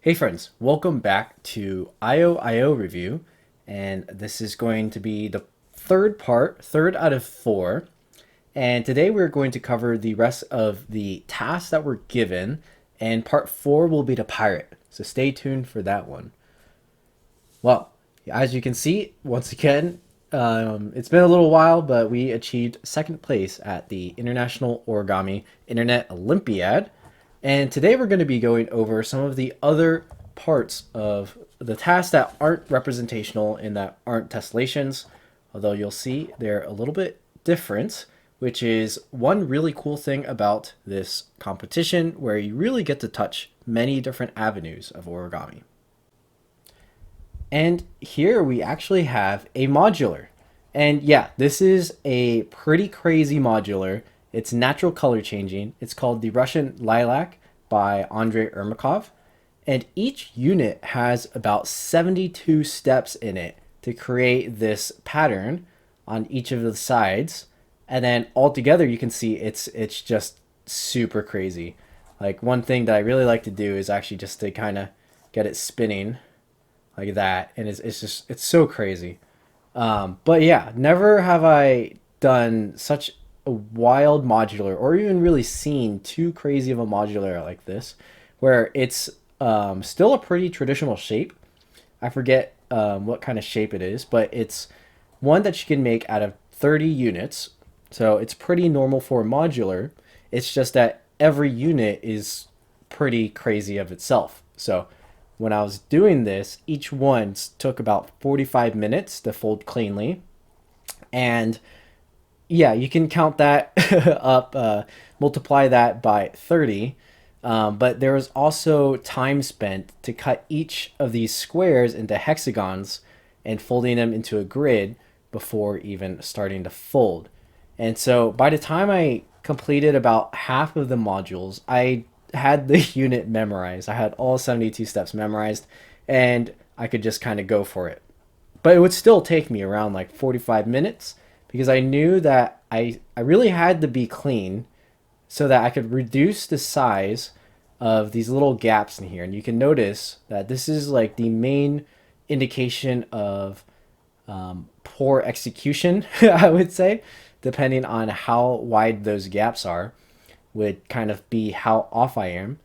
Hey friends, welcome back to IOIO review, and this is going to be the third out of four. And today we're going to cover the rest of the tasks that were given, and part four will be the pirate. So stay tuned for that one. Well, as you can see, once again, it's been a little while, but we achieved second place at the International Origami Internet Olympiad. And today we're going to be going over some of the other parts of the tasks that aren't representational and that aren't tessellations, although you'll see they're a little bit different, which is one really cool thing about this competition where you really get to touch many different avenues of origami. And here we actually have a modular. And yeah, this is a pretty crazy modular. It's natural color changing. It's called the Russian Lilac by Andrey Ermakov. And each unit has about 72 steps in it to create this pattern on each of the sides. And then altogether you can see it's just super crazy. Like one thing that I really like to do is actually just to kind of get it spinning like that, and it's so crazy. But yeah, never have I done such a wild modular or even really seen too crazy of a modular like this, where it's still a pretty traditional shape. I forget what kind of shape it is, but it's one that you can make out of 30 units. So it's pretty normal for a modular. It's just that every unit is pretty crazy of itself. So when I was doing this, each one took about 45 minutes to fold cleanly. And yeah, you can count that up, multiply that by 30. But there was also time spent to cut each of these squares into hexagons and folding them into a grid before even starting to fold. And so by the time I completed about half of the modules, I had the unit memorized. I had all 72 steps memorized, and I could just kind of go for it. But it would still take me around like 45 minutes because I knew that I really had to be clean so that I could reduce the size of these little gaps in here. And you can notice that this is like the main indication of poor execution, I would say, depending on how wide those gaps are would kind of be how off I am.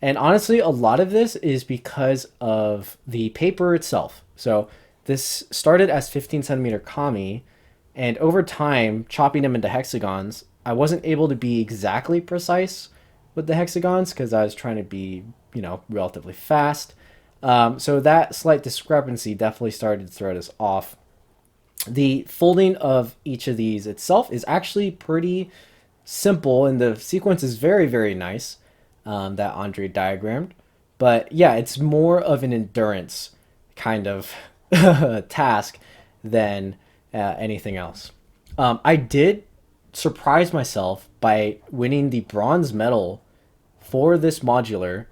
And honestly, a lot of this is because of the paper itself. So this started as 15 centimeter kami, and over time, chopping them into hexagons, I wasn't able to be exactly precise with the hexagons because I was trying to be, relatively fast. So that slight discrepancy definitely started to throw us off. The folding of each of these itself is actually pretty simple, and the sequence is very, very nice that Andrey diagrammed. But yeah, it's more of an endurance kind of task than anything else. I did surprise myself by winning the bronze medal for this modular,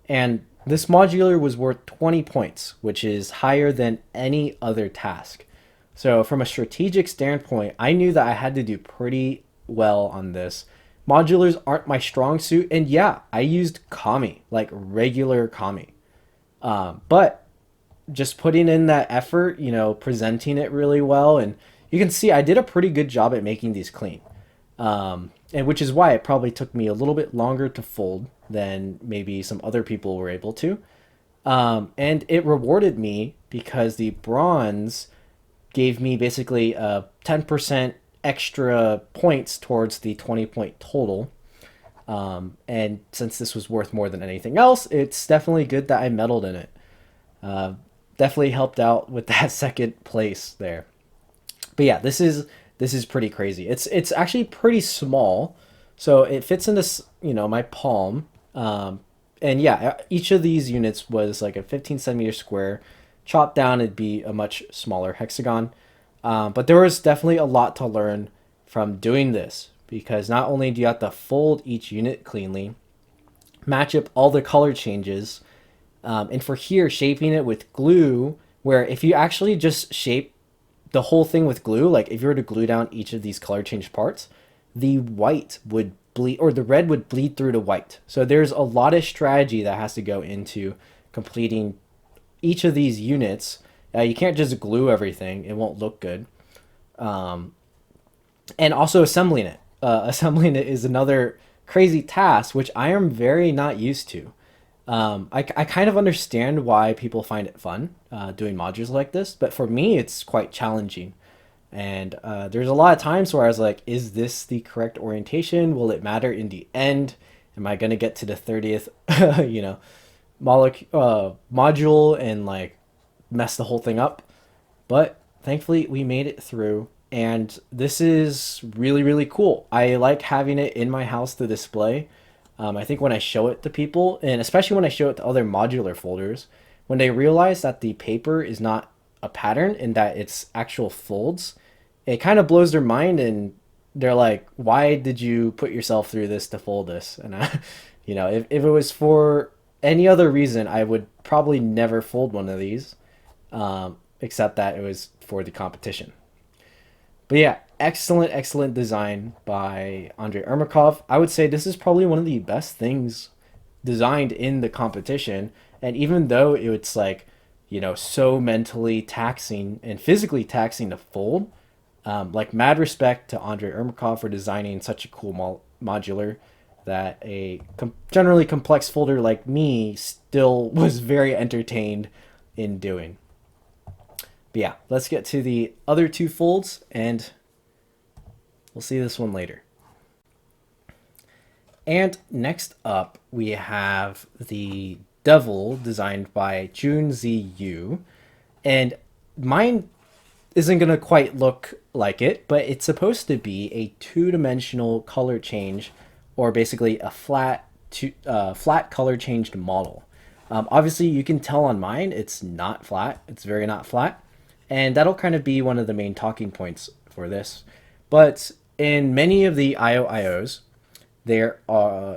and this modular was worth 20 points, which is higher than any other task. So from a strategic standpoint, I knew that I had to do pretty well on this. Modulars aren't my strong suit, and yeah, I used kami, like regular kami. But just putting in that effort, presenting it really well, and you can see I did a pretty good job at making these clean. And which is why it probably took me a little bit longer to fold than maybe some other people were able to. And it rewarded me because the bronze gave me basically 10% extra points towards the 20-point total. And since this was worth more than anything else, it's definitely good that I medaled in it. Definitely helped out with that second place there. But yeah, this is pretty crazy. It's actually pretty small, so it fits into my palm. And yeah, each of these units was like a 15 centimeter square. Chopped down, it'd be a much smaller hexagon. But there was definitely a lot to learn from doing this because not only do you have to fold each unit cleanly, match up all the color changes, and for here, shaping it with glue, where if you actually just shape the whole thing with glue, like if you were to glue down each of these color change parts, the white would bleed, or the red would bleed through to white. So there's a lot of strategy that has to go into completing each of these units. You can't just glue everything, it won't look good. Um, and also assembling it. Assembling it is another crazy task, which I am very not used to. I kind of understand why people find it fun doing modules like this, but for me, it's quite challenging. And there's a lot of times where I was like, is this the correct orientation? Will it matter in the end? Am I going to get to the 30th, you know, module and like mess the whole thing up? But thankfully, we made it through. And this is really, really cool. I like having it in my house to display. I think when I show it to people, and especially when I show it to other modular folders, when they realize that the paper is not a pattern and that it's actual folds, it kind of blows their mind, and they're like, why did you put yourself through this to fold this? And you know, if it was for any other reason, I would probably never fold one of these, except that it was for the competition. But yeah, excellent, excellent design by Andrey Ermakov. I would say this is probably one of the best things designed in the competition. And even though it's like, you know, so mentally taxing and physically taxing to fold, like mad respect to Andrey Ermakov for designing such a cool modular that a generally complex folder like me still was very entertained in doing. But yeah, let's get to the other two folds, and we'll see this one later. And next up, we have the Devil designed by Junzi and mine isn't going to quite look like it, but it's supposed to be a two-dimensional color change, or basically a flat color changed model. Obviously, you can tell on mine it's not flat. It's very not flat. And that'll kind of be one of the main talking points for this. But in many of the IOIOs, there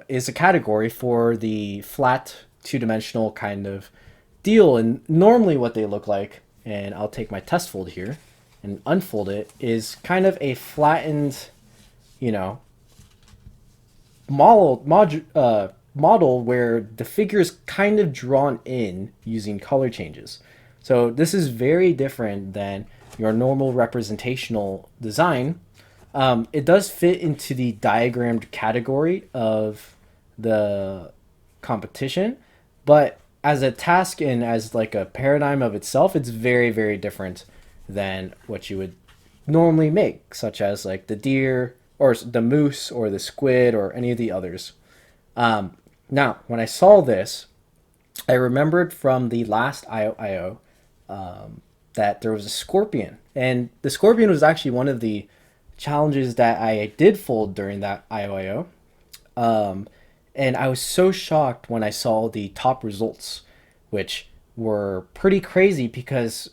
is a category for the flat two-dimensional kind of deal. And normally what they look like, and I'll take my test fold here and unfold it, is kind of a flattened, you know, model where the figure is kind of drawn in using color changes. So this is very different than your normal representational design. It does fit into the diagrammed category of the competition, but as a task and as like a paradigm of itself, it's very, very different than what you would normally make, such as like the deer or the moose or the squid or any of the others. Now, when I saw this, I remembered from the last IOIO that there was a scorpion, and the scorpion was actually one of the challenges that I did fold during that IOIO. And I was so shocked when I saw the top results, which were pretty crazy because,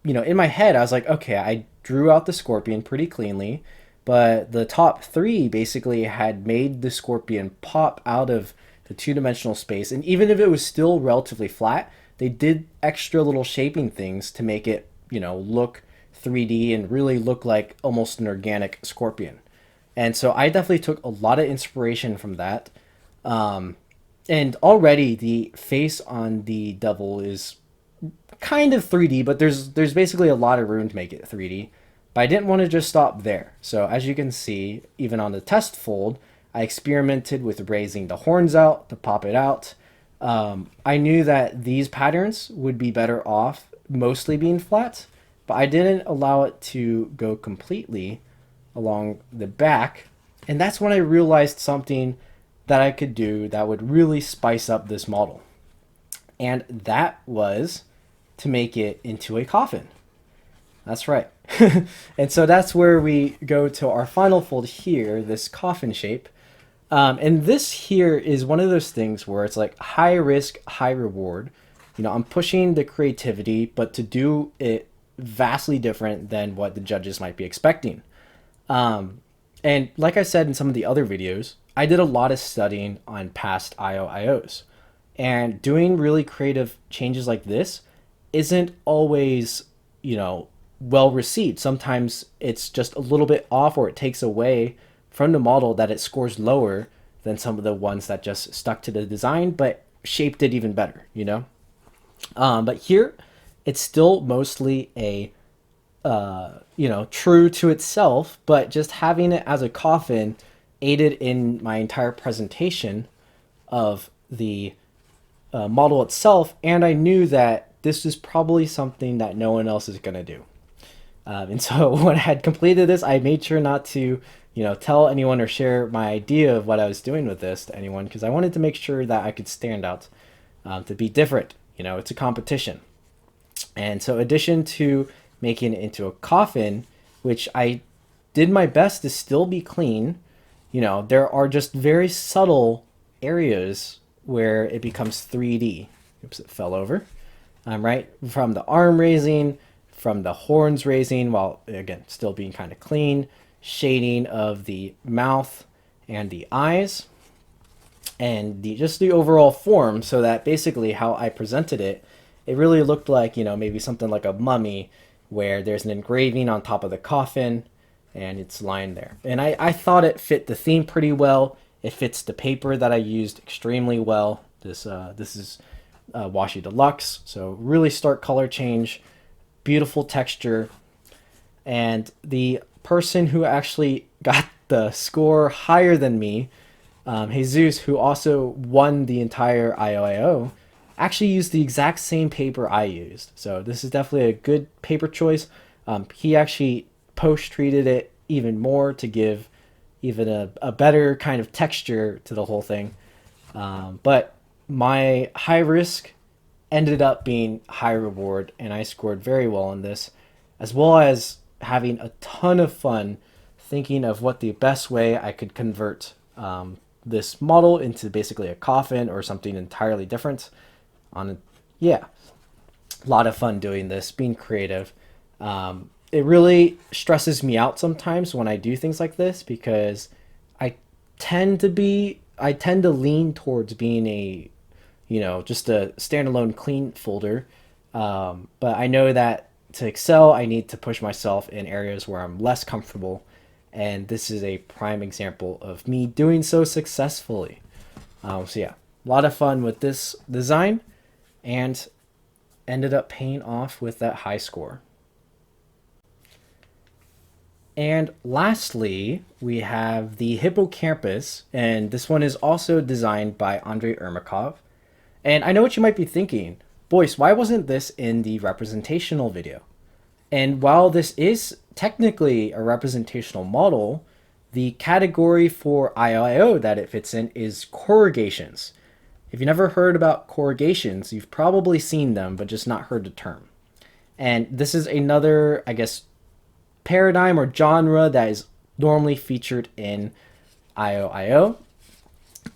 you know, in my head, I was like, okay, I drew out the scorpion pretty cleanly, but the top three basically had made the scorpion pop out of the two-dimensional space. And even if it was still relatively flat, they did extra little shaping things to make it, you know, look 3D and really look like almost an organic scorpion. And so I definitely took a lot of inspiration from that. And already the face on the devil is kind of 3D, but there's basically a lot of room to make it 3D. But I didn't want to just stop there. So as you can see, even on the test fold, I experimented with raising the horns out to pop it out. I knew that these patterns would be better off mostly being flat, but I didn't allow it to go completely along the back. And that's when I realized something that I could do that would really spice up this model. And that was to make it into a coffin. That's right. And so that's where we go to our final fold here, this coffin shape. And this here is one of those things where it's like high risk, high reward. You know, I'm pushing the creativity, but to do it vastly different than what the judges might be expecting. And like I said in some of the other videos, I did a lot of studying on past IOIOs. And doing really creative changes like this isn't always, you know, well received. Sometimes it's just a little bit off, or it takes away from the model that it scores lower than some of the ones that just stuck to the design but shaped it even better, you know? But here, it's still mostly a true to itself, but just having it as a coffin aided in my entire presentation of the model itself, and I knew that this is probably something that no one else is going to do. And so when I had completed this, I made sure not to, tell anyone or share my idea of what I was doing with this to anyone, because I wanted to make sure that I could stand out, to be different. It's a competition. And so, in addition to making it into a coffin, which I did my best to still be clean, there are just very subtle areas where it becomes 3D. Oops, it fell over. Right? From the arm raising, from the horns raising, while again, still being kind of clean, shading of the mouth and the eyes, and just the overall form, so that basically how I presented it, it really looked like, maybe something like a mummy where there's an engraving on top of the coffin and it's lying there. And I thought it fit the theme pretty well. It fits the paper that I used extremely well. This is Washi Deluxe, so really stark color change, beautiful texture. And the person who actually got the score higher than me, Jesus, who also won the entire IOIO, actually used the exact same paper I used. So this is definitely a good paper choice. He actually post-treated it even more to give even a better kind of texture to the whole thing. But my high risk ended up being high reward, and I scored very well on this, as well as having a ton of fun thinking of what the best way I could convert this model into basically a coffin or something entirely different. A lot of fun doing this, being creative. It really stresses me out sometimes when I do things like this, because I tend to lean towards being just a standalone clean folder. But I know that to excel, I need to push myself in areas where I'm less comfortable. And this is a prime example of me doing so successfully. A lot of fun with this design, and ended up paying off with that high score. And lastly, we have the Hippocampus, and this one is also designed by Andrey Ermakov. And I know what you might be thinking, Boyce, why wasn't this in the representational video? And while this is technically a representational model, the category for IOIO that it fits in is corrugations. If you never heard about corrugations, you've probably seen them, but just not heard the term. And this is another, paradigm or genre that is normally featured in IOIO.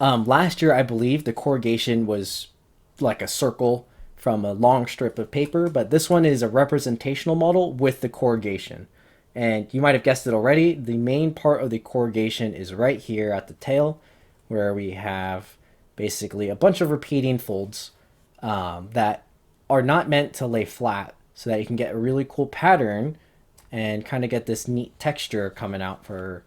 Last year, I believe the corrugation was like a circle from a long strip of paper, but this one is a representational model with the corrugation. And you might have guessed it already, the main part of the corrugation is right here at the tail, where we have basically a bunch of repeating folds that are not meant to lay flat, so that you can get a really cool pattern and kind of get this neat texture coming out for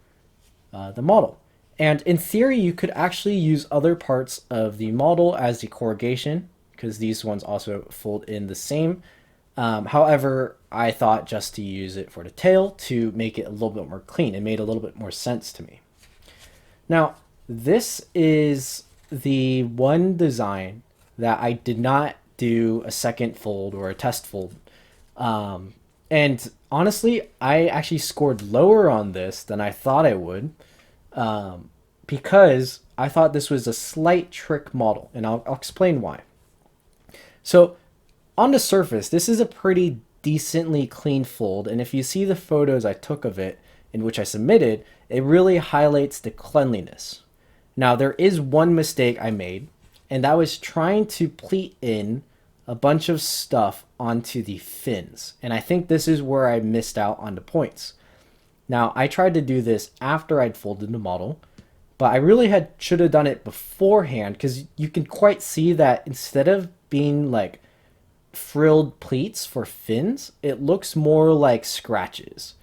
the model. And in theory, you could actually use other parts of the model as the corrugation, because these ones also fold in the same. However, I thought just to use it for the tail to make it a little bit more clean. It made a little bit more sense to me. Now, this is the one design that I did not do a second fold or a test fold. And honestly, I actually scored lower on this than I thought I would, because I thought this was a slight trick model, and I'll explain why. So on the surface, this is a pretty decently clean fold, and if you see the photos I took of it, in which I submitted, it really highlights the cleanliness. Now, there is one mistake I made, and that was trying to pleat in a bunch of stuff onto the fins. And I think this is where I missed out on the points. Now, I tried to do this after I'd folded the model, but I really should have done it beforehand, because you can quite see that instead of being like frilled pleats for fins, it looks more like scratches.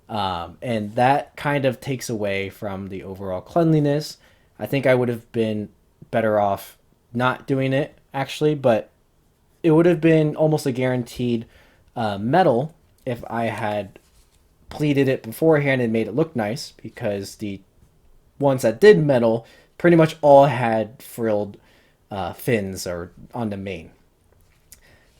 And that kind of takes away from the overall cleanliness. I think I would have been better off not doing it, actually, but it would have been almost a guaranteed metal if I had pleated it beforehand and made it look nice, because the ones that did metal pretty much all had frilled fins or on the mane.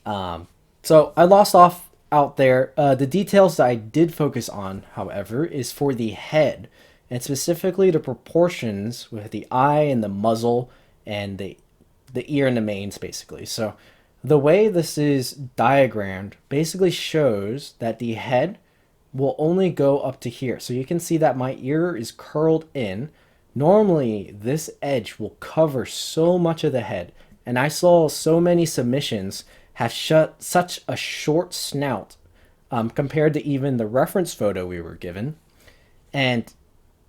So I lost off out there. The details that I did focus on, however, is for the head, and specifically the proportions with the eye and the muzzle and the ear and the manes, basically. So the way this is diagrammed basically shows that the head will only go up to here. So you can see that my ear is curled in. Normally, this edge will cover so much of the head, and I saw so many submissions have such a short snout compared to even the reference photo we were given. And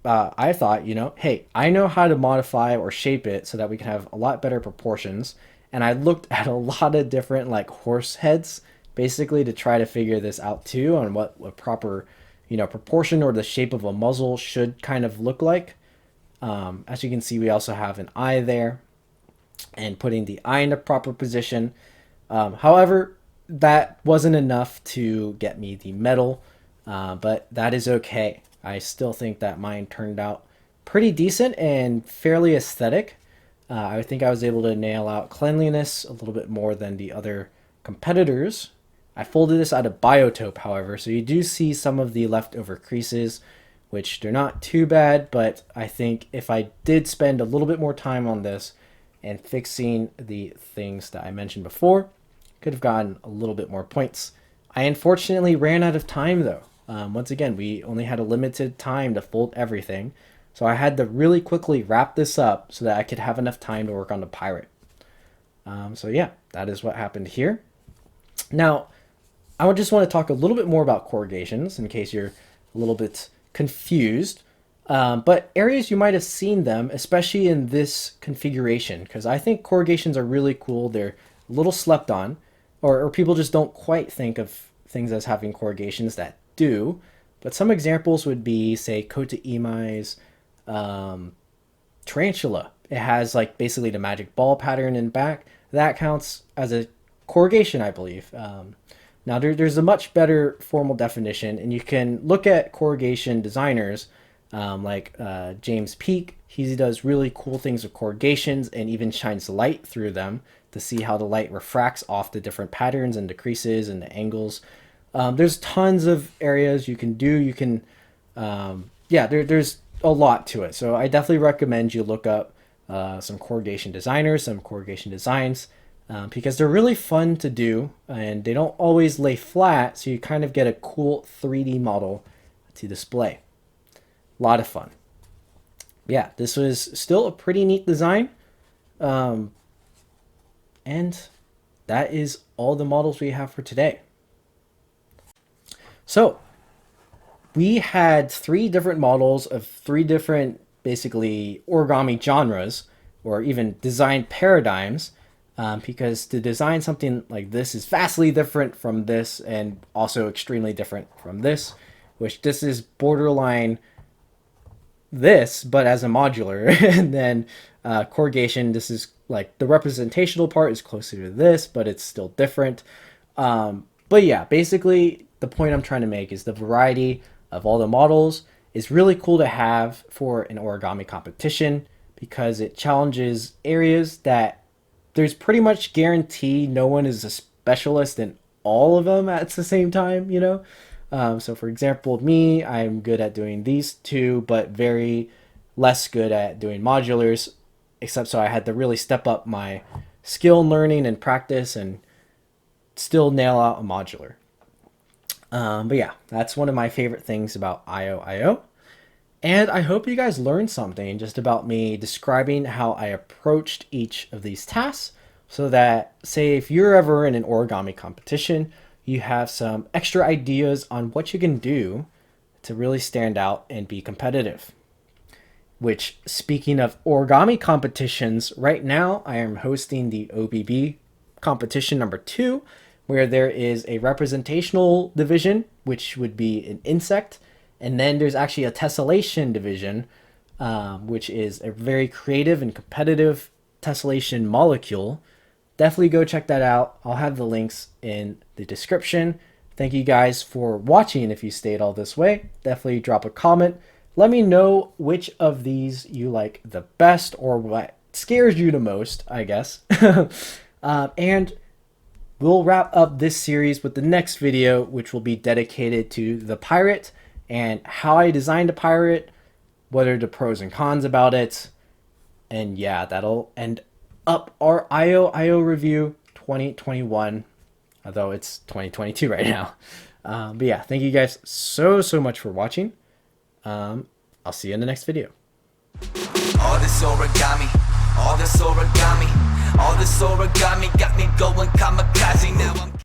I thought, hey, I know how to modify or shape it so that we can have a lot better proportions. And I looked at a lot of different like horse heads, basically, to try to figure this out too, on what a proper, proportion or the shape of a muzzle should kind of look like. As you can see, we also have an eye there, and putting the eye in the proper position. However, that wasn't enough to get me the medal, but that is okay. I still think that mine turned out pretty decent and fairly aesthetic. I think I was able to nail out cleanliness a little bit more than the other competitors. I folded this out of Biotope, however, so you do see some of the leftover creases, which they're not too bad, but I think if I did spend a little bit more time on this and fixing the things that I mentioned before, could have gotten a little bit more points. I unfortunately ran out of time though. Once again, we only had a limited time to fold everything, so I had to really quickly wrap this up so that I could have enough time to work on the pirate. So yeah, that is what happened here. Now, I just want to talk a little bit more about corrugations in case you're a little bit confused. But areas you might have seen them, especially in this configuration, because I think corrugations are really cool. They're a little slept on, or people just don't quite think of things as having corrugations that do. But some examples would be, say, Kota Imai's tarantula. It has like basically the magic ball pattern in back. That counts as a corrugation, I believe. Now there's a much better formal definition, and you can look at corrugation designers like James Peake. He does really cool things with corrugations and even shines light through them to see how the light refracts off the different patterns and the creases and the angles. There's tons of areas you can do. You can, there's a lot to it. So I definitely recommend you look up some corrugation designers, some corrugation designs, because they're really fun to do, and they don't always lay flat, so you kind of get a cool 3D model to display. A lot of fun. Yeah, this was still a pretty neat design. And that is all the models we have for today. So we had 3 different models of 3 different basically origami genres, or even design paradigms, because to design something like this is vastly different from this, and also extremely different from this, which this is borderline this, but as a modular. And then corrugation, this is like the representational part is closer to this, but it's still different. But yeah, basically the point I'm trying to make is the variety of all the models is really cool to have for an origami competition, because it challenges areas that there's pretty much guaranteed no one is a specialist in all of them at the same time, So for example, me, I'm good at doing these 2, but very less good at doing modulars, except so I had to really step up my skill in learning and practice and still nail out a modular. But yeah, that's one of my favorite things about IOIO. And I hope you guys learned something just about me describing how I approached each of these tasks, so that, say, if you're ever in an origami competition, you have some extra ideas on what you can do to really stand out and be competitive. Which, speaking of origami competitions, right now I am hosting the OBB competition number 2, where there is a representational division, which would be an insect, and then there's actually a tessellation division, which is a very creative and competitive tessellation molecule definitely go check that out. I'll have the links in the description. Thank you guys for watching. If you stayed all this way, definitely drop a comment. Let me know which of these you like the best or what scares you the most, I guess. And we'll wrap up this series with the next video, which will be dedicated to the pirate and how I designed a pirate, what are the pros and cons about it. And yeah, that'll end up our IOIO review 2021, although it's 2022 right now. But yeah, thank you guys so much for watching. I'll see you in the next video. All this origami, all this origami, all this origami got me going kamikaze now.